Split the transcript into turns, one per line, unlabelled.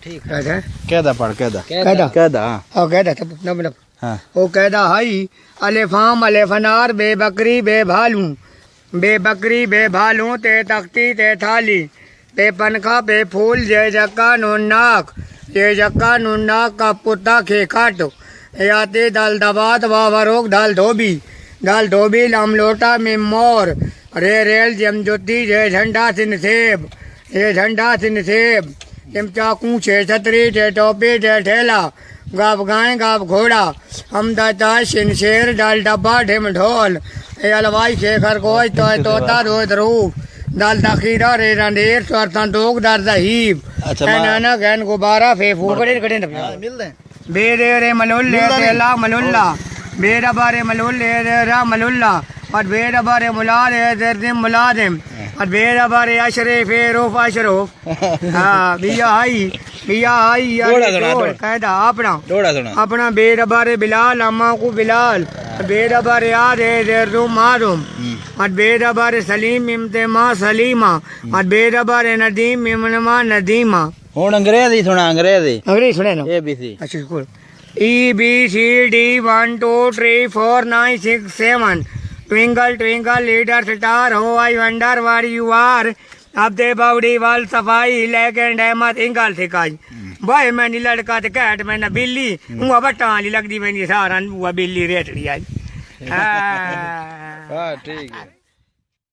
ठीक है
कहदा पढ़ कहदा
कहदा
कहदा
ओ कहदा तब नब
हाँ
ओ कहदा हाई अलेफाम अलेफनार बे बकरी बे भालू ते तख्ती ते थाली पे पनखा पे फूल जे जक्का नुन्नाक का पुत्ता खे काटो याते दाल दबात वावरोग दाल धोबी लाम लोटा में मोर रेल जम ज्योति जे झंडा सिन सेब जम चाकू छे छतरी छे टोपी छे ठेला गाव गाय गाव घोड़ा हम दाता शिन शेर डाल डब्बा ढिम ढोल अलवाई छे खरगोश तोता रोज रूप दाल दखीरा रे रंडेर स्वरता दोग दर दहीब नाना गैन गुब्बारा फेफू कड़े कड़े
मिलते
बेरे रे मलुल्ले तेला मलुल्ला बेरा बारे मलुल्ले रा मलुल्ला और बेरा बारे मुलाजिम और बेरा बारे अशरे फेरूफ अशरूफ हाँ बिया आई कहदा अपना बेरा बारे बिलाल अम्मा को बिलाल बेरा बारे मारूम और बेरा बारे सलीम इमते माँ सलीमा और बेरा बारे नदीम इमनमा नदीमा
हुन अंग्रेजी सुना अंग्रेजी
सुने ना
ABC
अच्छा cool EBCD 1 2 3 4 9 6 7 Twinkle twinkle little star how I wonder where you are अब दे बाउडी वाल सफाई लेकिन डैमत इंगल सिखाई भाई मैंने लड़का ते कैट मैंने बिल्ली हुआ बट्टा वाली लगदी मैंने सारा हुआ बिल्ली रेट लिया
हाँ ठीक है।